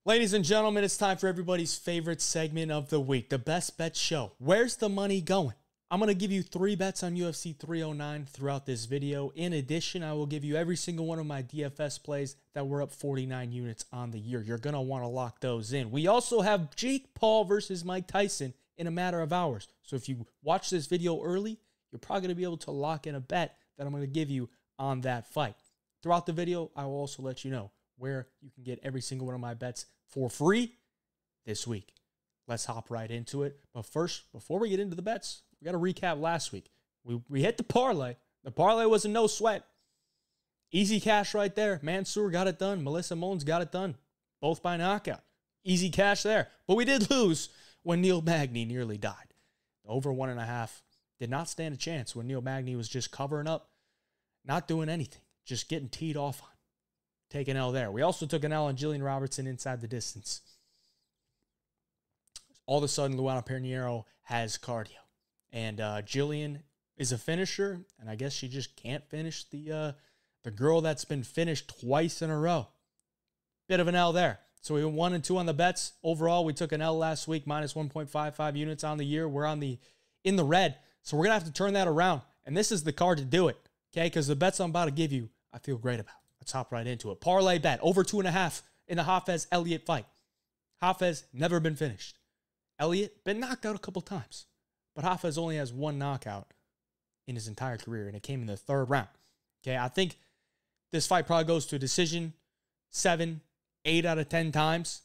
Ladies and gentlemen, it's time for everybody's favorite segment of the week, the Best Bet Show. Where's the money going? I'm going to give you 3 bets on UFC 309 throughout this video. In addition, I will give you every single one of my DFS plays that were up 49 units on the year. You're going to want to lock those in. We also have Jake Paul versus Mike Tyson in a matter of hours. So if you watch this video early, you're probably going to be able to lock in a bet that I'm going to give you on that fight. Throughout the video, I will also let you know where you can get every single one of my bets for free this week. Let's hop right into it. But first, before we get into the bets, we got to recap last week. We hit the parlay. The parlay was a no sweat. Easy cash right there. Mansour got it done. Melissa Mullins got it done. Both by knockout. Easy cash there. But we did lose when Neil Magny nearly died. The over 1.5 did not stand a chance when Neil Magny was just covering up, not doing anything, just getting teed off on. Take an L there. We also took an L on Jillian Robertson inside the distance. All of a sudden, Luana Perniero has cardio. And Jillian is a finisher, and I guess she just can't finish the girl that's been finished twice in a row. Bit of an L there. So we went 1 and 2 on the bets. Overall, we took an L last week, minus 1.55 units on the year. We're in the red, so we're going to have to turn that around. And this is the card to do it, okay? Because the bets I'm about to give you, I feel great about. Let's hop right into it. Parlay bet, over 2.5 in the Hafez-Elliott fight. Hafez never been finished. Elliott been knocked out a couple times. But Hafez only has 1 knockout in his entire career, and it came in the 3rd round. Okay, I think this fight probably goes to a decision 7, 8 out of 10 times.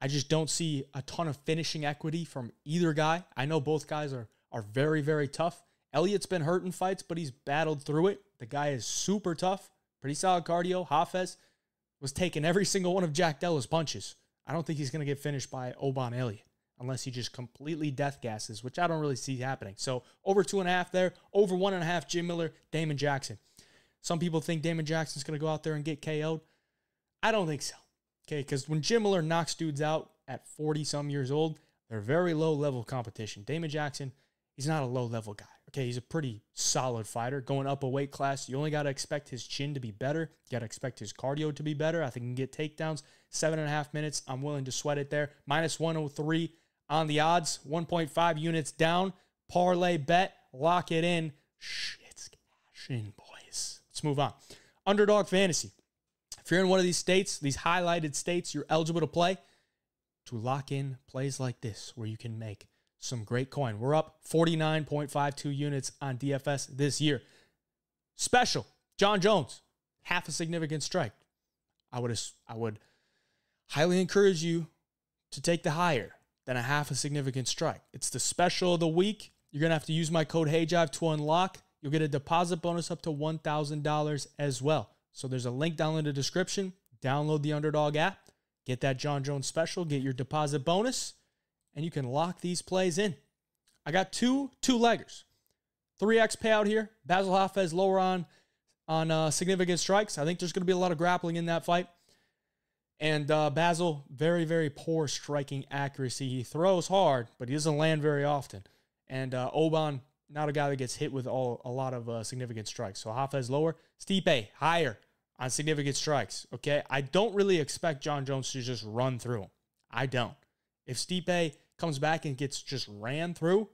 I just don't see a ton of finishing equity from either guy. I know both guys are very, very tough. Elliott's been hurt in fights, but he's battled through it. The guy is super tough. Pretty solid cardio. Hafez was taking every single one of Jack Della's punches. I don't think he's going to get finished by Oban Elliott unless he just completely death gasses, which I don't really see happening. So over 2.5 there, over 1.5 Jim Miller, Damon Jackson. Some people think Damon Jackson's going to go out there and get KO'd. I don't think so. Okay, because when Jim Miller knocks dudes out at 40-some years old, they're very low-level competition. Damon Jackson, he's not a low-level guy. Okay, he's a pretty solid fighter. Going up a weight class, you only got to expect his chin to be better. You got to expect his cardio to be better. I think he can get takedowns. 7.5 minutes, I'm willing to sweat it there. Minus 103 on the odds. 1.5 units down. Parlay bet. Lock it in. Shit's cashing, boys. Let's move on. Underdog Fantasy. If you're in one of these states, these highlighted states, you're eligible to play. To lock in plays like this where you can make some great coin. We're up 49.52 units on DFS this year. Special, John Jones, half a significant strike. I would highly encourage you to take the higher than a half a significant strike. It's the special of the week. You're going to have to use my code HeyJive to unlock. You'll get a deposit bonus up to $1,000 as well. So there's a link down in the description. Download the Underdog app. Get that John Jones special. Get your deposit bonus. And you can lock these plays in. I got two leggers. 3x payout here. Basil Hafez lower on significant strikes. I think there's going to be a lot of grappling in that fight. And Basil, very, very poor striking accuracy. He throws hard, but he doesn't land very often. And Oban, not a guy that gets hit with a lot of significant strikes. So Hafez lower. Stipe higher on significant strikes. Okay, I don't really expect John Jones to just run through him. I don't. If Stipe comes back and gets just ran through,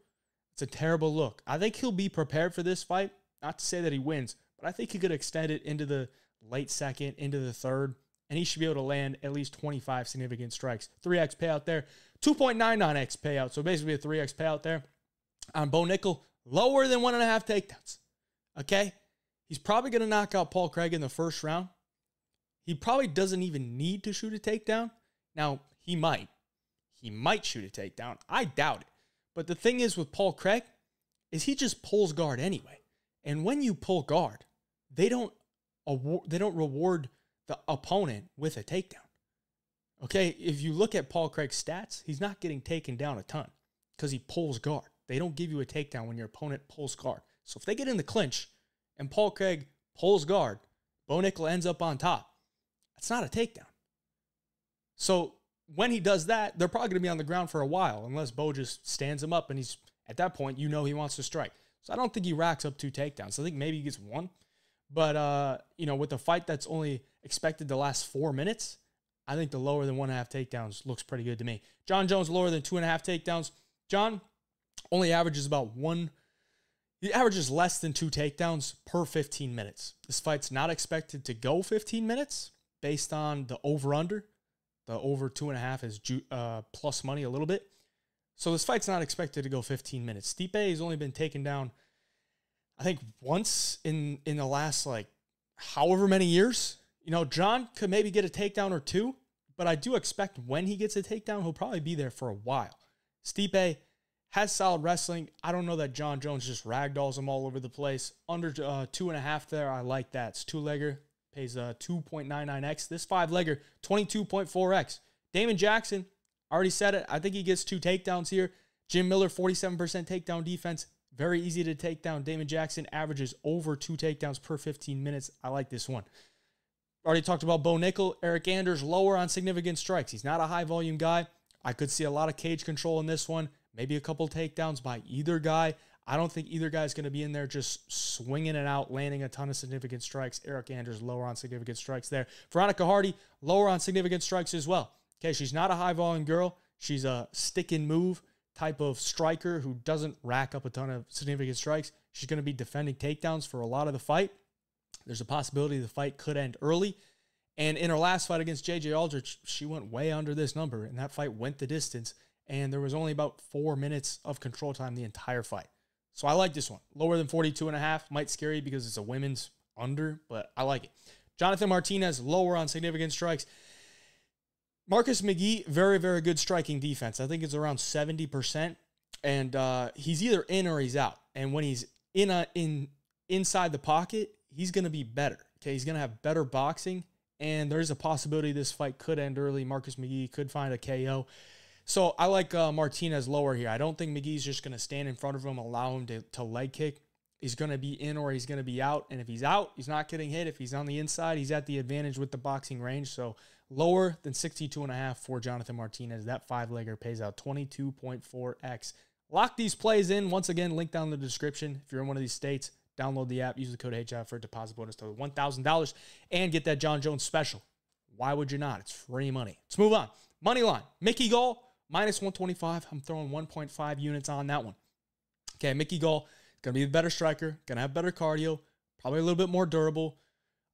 it's a terrible look. I think he'll be prepared for this fight. Not to say that he wins, but I think he could extend it into the late 2nd, into the 3rd, and he should be able to land at least 25 significant strikes. 3x payout there. 2.99x payout, so basically a 3x payout there. On Bo Nickel, lower than 1.5 takedowns. Okay? He's probably going to knock out Paul Craig in the 1st round. He probably doesn't even need to shoot a takedown. Now, he might. He might shoot a takedown. I doubt it. But the thing is with Paul Craig is he just pulls guard anyway. And when you pull guard, they don't reward the opponent with a takedown. Okay, if you look at Paul Craig's stats, he's not getting taken down a ton because he pulls guard. They don't give you a takedown when your opponent pulls guard. So if they get in the clinch and Paul Craig pulls guard, Bo Nickel ends up on top. That's not a takedown. So when he does that, they're probably going to be on the ground for a while unless Bo just stands him up and he's, at that point, you know he wants to strike. So I don't think he racks up 2 takedowns. I think maybe he gets 1. But, with the fight that's only expected to last 4 minutes, I think the lower than 1.5 takedowns looks pretty good to me. Jon Jones lower than 2.5 takedowns. Jon only averages about one. He averages less than 2 takedowns per 15 minutes. This fight's not expected to go 15 minutes based on the over-under. The over 2.5 is plus money a little bit. So this fight's not expected to go 15 minutes. Stipe has only been taken down, I think, once in the last, like, however many years. You know, Jon could maybe get a takedown or two, but I do expect when he gets a takedown, he'll probably be there for a while. Stipe has solid wrestling. I don't know that Jon Jones just ragdolls him all over the place. Under 2.5 there, I like that. It's 2-legger, pays 2.99x. This 5-legger, 22.4x. Damon Jackson, already said it. I think he gets 2 takedowns here. Jim Miller, 47% takedown defense. Very easy to take down. Damon Jackson averages over 2 takedowns per 15 minutes. I like this one. Already talked about Bo Nickel. Eric Anders, lower on significant strikes. He's not a high-volume guy. I could see a lot of cage control in this one. Maybe a couple takedowns by either guy. I don't think either guy is going to be in there just swinging it out, landing a ton of significant strikes. Eric Anders, lower on significant strikes there. Veronica Hardy, lower on significant strikes as well. Okay, she's not a high-volume girl. She's a stick-and-move type of striker who doesn't rack up a ton of significant strikes. She's going to be defending takedowns for a lot of the fight. There's a possibility the fight could end early. And in her last fight against J.J. Aldrich, she went way under this number, and that fight went the distance. And there was only about 4 minutes of control time the entire fight. So I like this one. Lower than 42.5. Might scare you because it's a women's under, but I like it. Jonathan Martinez, lower on significant strikes. Marcus McGee, very, very good striking defense. I think it's around 70%. And he's either in or he's out. And when he's inside the pocket, he's going to be better. Okay, he's going to have better boxing. And there's a possibility this fight could end early. Marcus McGee could find a KO. So I like Martinez lower here. I don't think McGee's just going to stand in front of him, allow him to leg kick. He's going to be in or he's going to be out. And if he's out, he's not getting hit. If he's on the inside, he's at the advantage with the boxing range. So lower than 62.5 for Jonathan Martinez. That 5-legger pays out 22.4x. Lock these plays in. Once again, link down in the description. If you're in one of these states, download the app. Use the code HI for a deposit bonus to $1,000 and get that Jon Jones special. Why would you not? It's free money. Let's move on. Moneyline. Mickey Gall. Minus 125. I'm throwing 1.5 units on that one. Okay, Mickey Gall, going to be the better striker, going to have better cardio, probably a little bit more durable,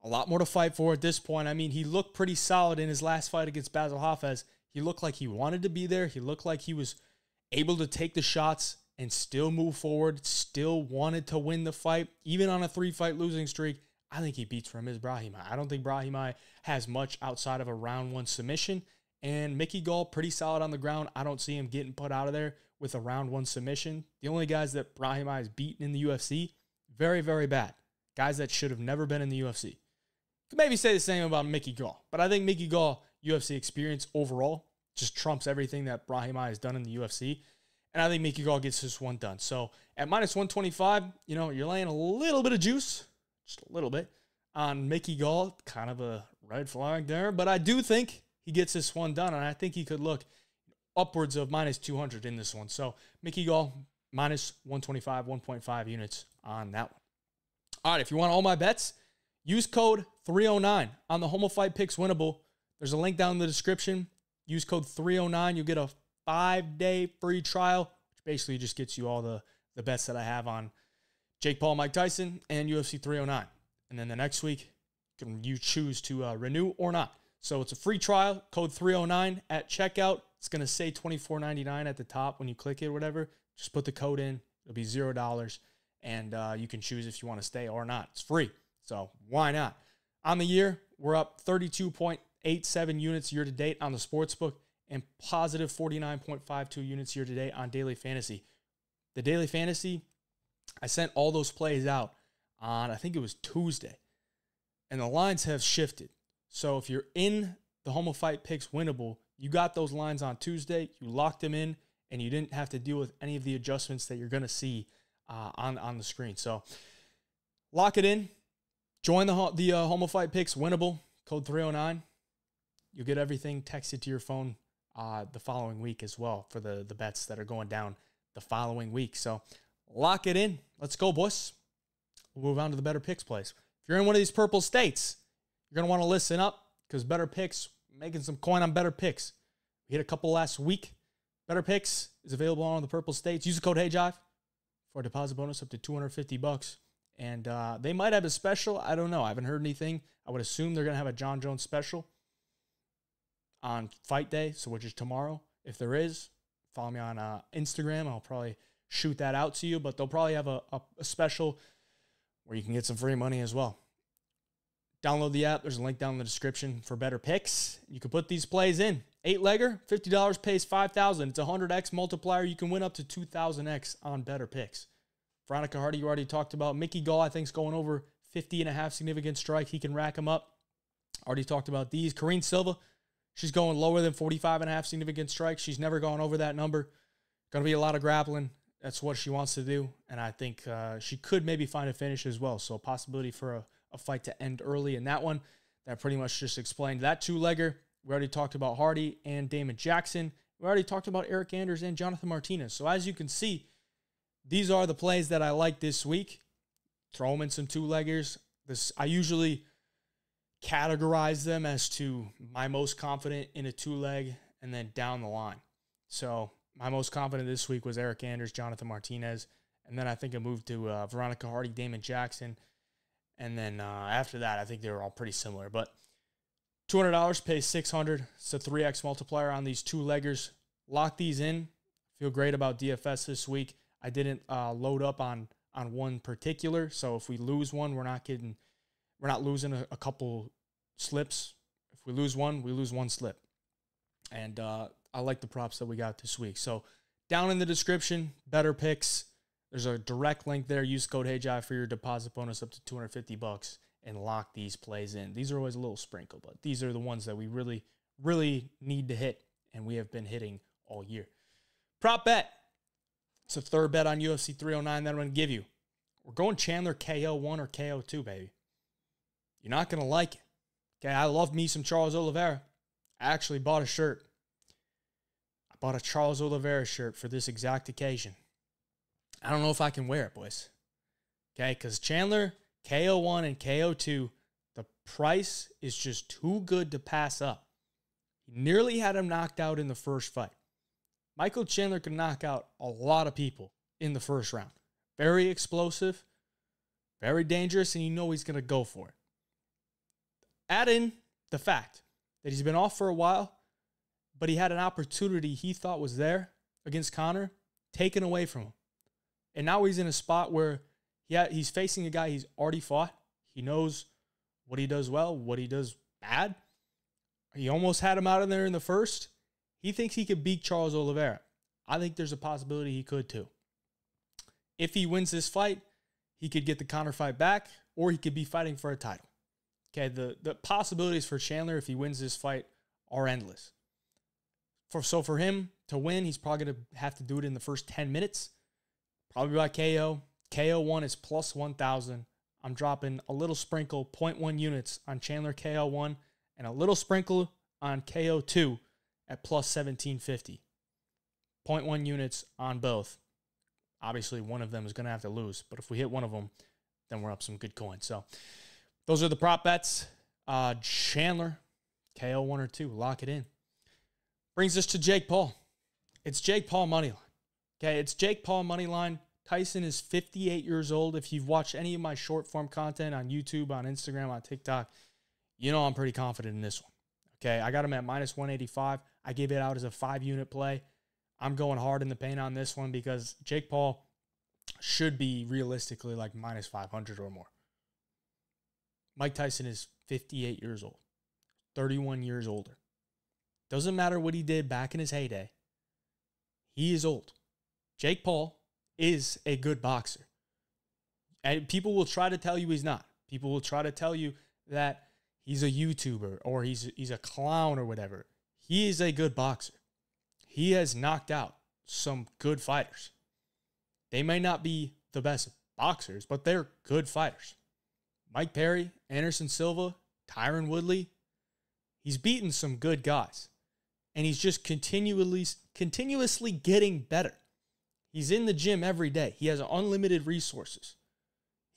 a lot more to fight for at this point. I mean, he looked pretty solid in his last fight against Basil Hafez. He looked like he wanted to be there. He looked like he was able to take the shots and still move forward, still wanted to win the fight, even on a 3-fight losing streak. I think he beats Ramiz Brahimaj. I don't think Brahimaj has much outside of a round 1 submission. And Mickey Gall, pretty solid on the ground. I don't see him getting put out of there with a round 1 submission. The only guys that Brahimaj has beaten in the UFC, very, very bad. Guys that should have never been in the UFC. Could maybe say the same about Mickey Gall. But I think Mickey Gall, UFC experience overall, just trumps everything that Brahimaj has done in the UFC. And I think Mickey Gall gets this one done. So at minus 125, you know, you're laying a little bit of juice, just a little bit, on Mickey Gall. Kind of a red flag there. But I do think he gets this one done, and I think he could look upwards of minus 200 in this one. So Mickey Gall, minus 125, 1.5 units on that one. All right, if you want all my bets, use code 309 on the Homo Fight Picks Winnable. There's a link down in the description. Use code 309. You'll get a 5-day free trial, which basically just gets you all the bets that I have on Jake Paul, Mike Tyson, and UFC 309. And then the next week, you choose to renew or not. So it's a free trial, code 309 at checkout. It's going to say $24.99 at the top when you click it or whatever. Just put the code in. It'll be $0. And you can choose if you want to stay or not. It's free. So why not? On the year, we're up 32.87 units year to date on the sportsbook and positive 49.52 units year to date on daily fantasy. The daily fantasy, I sent all those plays out on, I think it was Tuesday. And the lines have shifted. So if you're in the Homo Fight Picks Winnable, you got those lines on Tuesday, you locked them in, and you didn't have to deal with any of the adjustments that you're going to see on the screen. So lock it in. Join the Homo Fight Picks Winnable, code 309. You'll get everything texted to your phone the following week as well for the bets that are going down the following week. So lock it in. Let's go, boys. We'll move on to the Better Picks plays. If you're in one of these purple states, you're going to want to listen up because Better Picks making some coin on Betr Picks. We hit a couple last week. Betr Picks is available on the purple states. Use the code HeyJive for a deposit bonus up to $250. And they might have a special. I don't know. I haven't heard anything. I would assume they're going to have a John Jones special on fight day, so which is tomorrow. If there is, follow me on Instagram. I'll probably shoot that out to you. But they'll probably have a special where you can get some free money as well. Download the app. There's a link down in the description for Betr Picks. You can put these plays in. 8-legger, $50 pays $5,000. It's a 100x multiplier. You can win up to 2,000x on Betr Picks. Veronica Hardy, you already talked about. Mickey Gall, I think, is going over 50.5 significant strike. He can rack them up. Already talked about these. Karine Silva, she's going lower than 45.5 significant strikes. She's never gone over that number. Going to be a lot of grappling. That's what she wants to do. And I think she could maybe find a finish as well. So a possibility for a fight to end early in that one. That pretty much just explained that 2-legger. We already talked about Hardy and Damon Jackson. We already talked about Eric Anders and Jonathan Martinez. So as you can see, these are the plays that I like this week. Throw them in some 2-leggers. I usually categorize them as to my most confident in a 2-leg and then down the line. So my most confident this week was Eric Anders, Jonathan Martinez. And then I think I moved to Veronica Hardy, Damon Jackson. And then after that, I think they were all pretty similar. But $200 pays $600. It's a 3x multiplier on these 2-leggers. Lock these in. Feel great about DFS this week. I didn't load up on one particular. So if we lose one, we're not losing a couple slips. If we lose one slip. And I like the props that we got this week. So down in the description, Betr Picks. There's a direct link there. Use code HeyJive for your deposit bonus up to $250 and lock these plays in. These are always a little sprinkle, but these are the ones that we really, really need to hit, and we have been hitting all year. Prop bet. It's a third bet on UFC 309 that I'm going to give you. We're going Chandler KO1 or KO2, baby. You're not going to like it. Okay, I love me some Charles Oliveira. I actually bought a shirt. I bought a Charles Oliveira shirt for this exact occasion. I don't know if I can wear it, boys. Okay, because Chandler, KO1 and KO2, the price is just too good to pass up. He nearly had him knocked out in the first fight. Michael Chandler could knock out a lot of people in the first round. Very explosive, very dangerous, and you know he's going to go for it. Add in the fact that he's been off for a while, but he had an opportunity he thought was there against Conor, taken away from him. And now he's in a spot where he's facing a guy he's already fought. He knows what he does well, what he does bad. He almost had him out of there in the first. He thinks he could beat Charles Oliveira. I think there's a possibility he could too. If he wins this fight, he could get the Conor fight back, or he could be fighting for a title. Okay, the possibilities for Chandler if he wins this fight are endless. So for him to win, he's probably going to have to do it in the first 10 minutes. Probably by KO. KO1 is plus 1,000. I'm dropping a little sprinkle, 0.1 units on Chandler KO1 and a little sprinkle on KO2 at plus 1,750. 0.1 units on both. Obviously, one of them is going to have to lose. But if we hit one of them, then we're up some good coins. So those are the prop bets. Chandler, KO1 or 2. Lock it in. Brings us to Jake Paul. It's Jake Paul moneyline. Okay, it's Jake Paul moneyline. Tyson is 58 years old. If you've watched any of my short form content on YouTube, on Instagram, on TikTok, you know I'm pretty confident in this one. Okay, I got him at minus 185. I gave it out as a 5-unit play. I'm going hard in the paint on this one because Jake Paul should be realistically like minus 500 or more. Mike Tyson is 58 years old, 31 years older. Doesn't matter what he did back in his heyday. He is old. Jake Paul is a good boxer. And people will try to tell you he's not. People will try to tell you that he's a YouTuber or he's a clown or whatever. He is a good boxer. He has knocked out some good fighters. They may not be the best boxers, but they're good fighters. Mike Perry, Anderson Silva, Tyron Woodley. He's beaten some good guys. And he's just continuously getting better. He's in the gym every day. He has unlimited resources.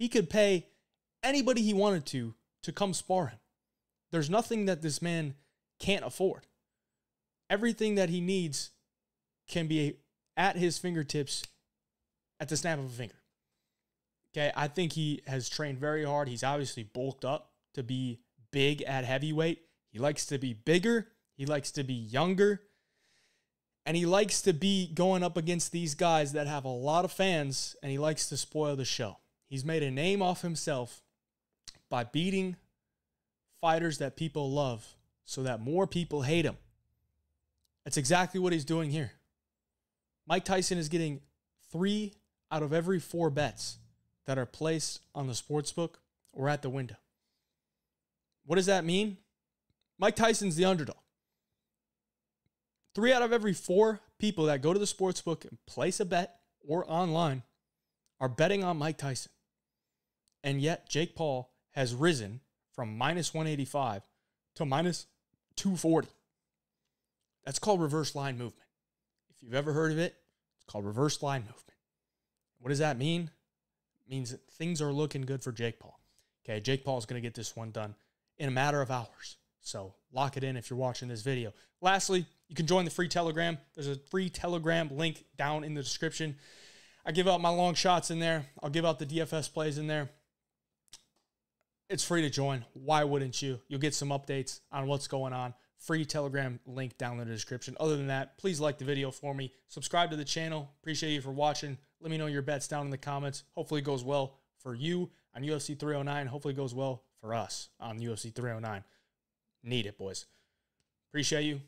He could pay anybody he wanted to come spar him. There's nothing that this man can't afford. Everything that he needs can be at his fingertips at the snap of a finger. Okay, I think he has trained very hard. He's obviously bulked up to be big at heavyweight. He likes to be bigger. He likes to be younger. And he likes to be going up against these guys that have a lot of fans, and he likes to spoil the show. He's made a name off himself by beating fighters that people love so that more people hate him. That's exactly what he's doing here. Mike Tyson is getting 3 out of every 4 bets that are placed on the sportsbook or at the window. What does that mean? Mike Tyson's the underdog. 3 out of every 4 people that go to the sportsbook and place a bet or online are betting on Mike Tyson. And yet Jake Paul has risen from minus 185 to minus 240. That's called reverse line movement. If you've ever heard of it, it's called reverse line movement. What does that mean? It means that things are looking good for Jake Paul. Okay, Jake Paul is going to get this one done in a matter of hours. So lock it in if you're watching this video. Lastly, you can join the free Telegram. There's a free Telegram link down in the description. I give out my long shots in there. I'll give out the DFS plays in there. It's free to join. Why wouldn't you? You'll get some updates on what's going on. Free Telegram link down in the description. Other than that, please like the video for me. Subscribe to the channel. Appreciate you for watching. Let me know your bets down in the comments. Hopefully it goes well for you on UFC 309. Hopefully it goes well for us on UFC 309. Need it, boys. Appreciate you.